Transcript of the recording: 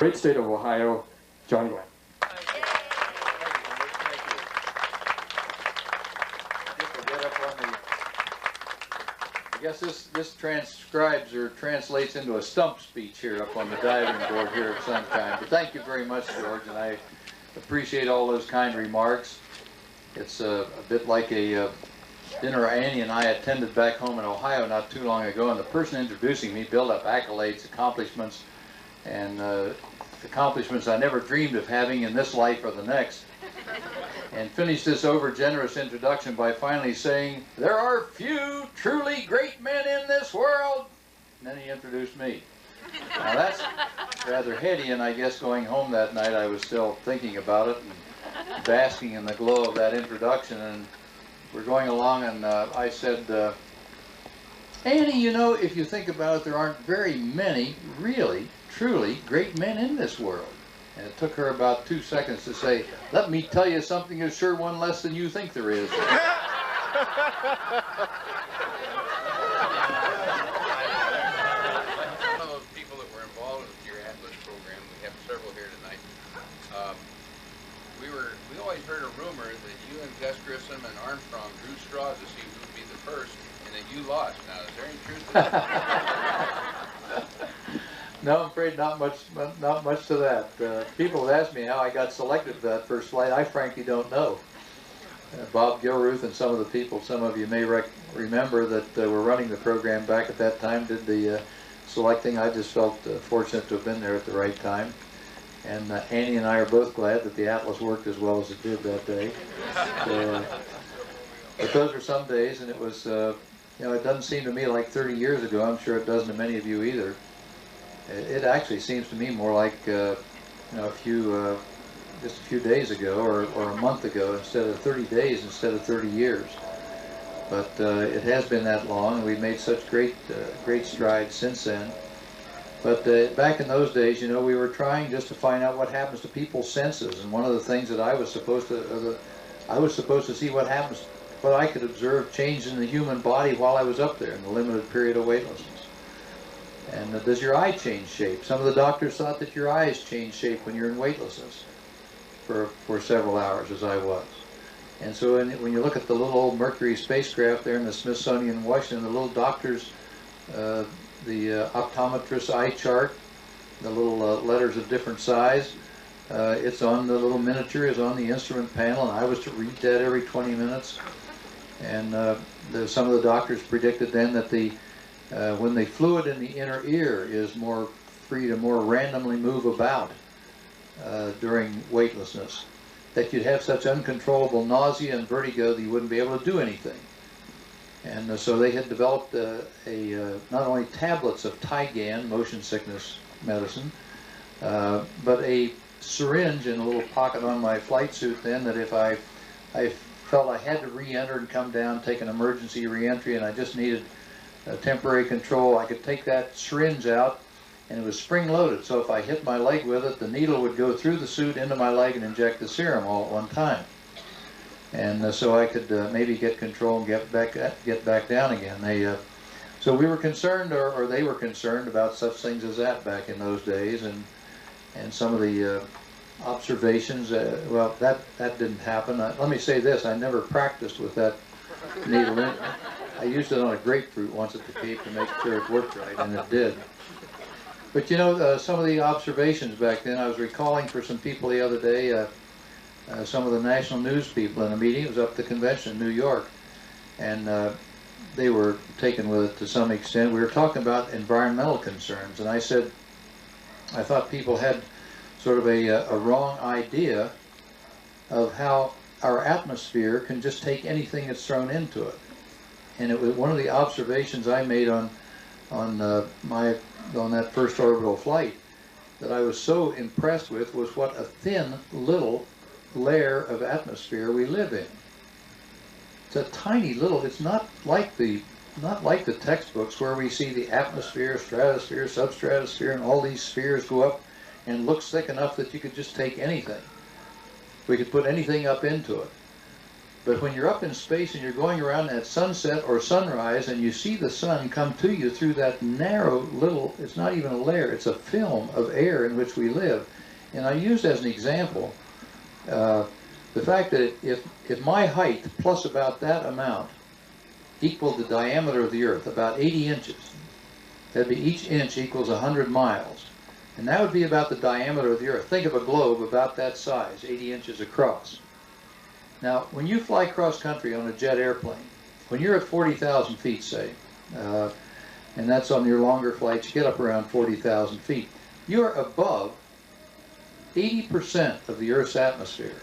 Great state of Ohio, John Glenn. I guess this transcribes or translates into a stump speech here up on the diving board here at Sunshine. But thank you very much, George, and I appreciate all those kind remarks. It's a bit like a dinner Annie and I attended back home in Ohio not too long ago, and the person introducing me built up accolades, accomplishments, and accomplishments I never dreamed of having in this life or the next, and finished this over-generous introduction by finally saying, "There are few truly great men in this world." And then he introduced me. Now that's rather heady, and I guess going home that night I was still thinking about it and basking in the glow of that introduction. And we're going along, and I said, "Annie, you know, if you think about it, there aren't very many really, truly great men in this world." And it took her about 2 seconds to say, "Let me tell you something, there's sure one less than you think there is." We always heard a rumor that you and Gus Grissom and Armstrong drew straws to see who would be the first, and that you lost. Now, is there any truth to that? No, I'm afraid not much to that. People have asked me how I got selected for that first flight. I frankly don't know. Bob Gilruth and some of the people, some of you may remember that were running the program back at that time, did the selecting. I just felt fortunate to have been there at the right time. And Annie and I are both glad that the Atlas worked as well as it did that day. So, but those were some days, and it was, you know, it doesn't seem to me like 30 years ago. I'm sure it doesn't to many of you either. It actually seems to me more like, you know, just a few days ago or a month ago, instead of 30 days instead of 30 years. But it has been that long, and we've made such great strides since then. But back in those days, you know, we were trying just to find out what happens to people's senses, and one of the things that I was supposed to see what happens, what I could observe change in the human body while I was up there in the limited period of weightlessness. And does your eye change shape? Some of the doctors thought that your eyes change shape when you're in weightlessness for several hours, as I was. And so when you look at the little old Mercury spacecraft there in the Smithsonian in Washington, the little doctors, the optometrist's eye chart, the little letters of different size, it's on the little miniature, is on the instrument panel, and I was to read that every 20 minutes. And some of the doctors predicted then that when the fluid in the inner ear is more free to more randomly move about during weightlessness, that you'd have such uncontrollable nausea and vertigo that you wouldn't be able to do anything. And so they had developed not only tablets of Tygan, motion sickness medicine, but a syringe in a little pocket on my flight suit then, that if I felt I had to re-enter and come down, take an emergency re-entry, and I just needed temporary control, I could take that syringe out, and it was spring-loaded, so if I hit my leg with it, the needle would go through the suit into my leg and inject the serum all at one time. And so I could maybe get control and get back down again. So we were concerned, or they were concerned about such things as that back in those days, and some of the observations. Well, that didn't happen. Let me say this: I never practiced with that needle in. I used it on a grapefruit once at the Cape to make sure it worked right, and it did. But you know, some of the observations back then, I was recalling for some people the other day. Some of the national news people in a meeting. It was up at the convention in New York, and they were taken with it to some extent. We were talking about environmental concerns, and I said I thought people had sort of a wrong idea of how our atmosphere can just take anything that's thrown into it. And it was one of the observations I made on that first orbital flight that I was so impressed with was what a thin little layer of atmosphere we live in. It's a tiny little, it's not like the textbooks where we see the atmosphere, stratosphere, substratosphere, and all these spheres go up and looks thick enough that you could just take anything. We could put anything up into it. But when you're up in space and you're going around at sunset or sunrise and you see the sun come to you through that narrow little, it's not even a layer, it's a film of air in which we live. And I used as an example the fact that if my height plus about that amount equaled the diameter of the Earth, about 80 inches, that'd be each inch equals 100 miles. And that would be about the diameter of the Earth. Think of a globe about that size, 80 inches across. Now, when you fly cross-country on a jet airplane, when you're at 40,000 feet, say, and that's on your longer flights, you get up around 40,000 feet, you're above 80% of the Earth's atmosphere.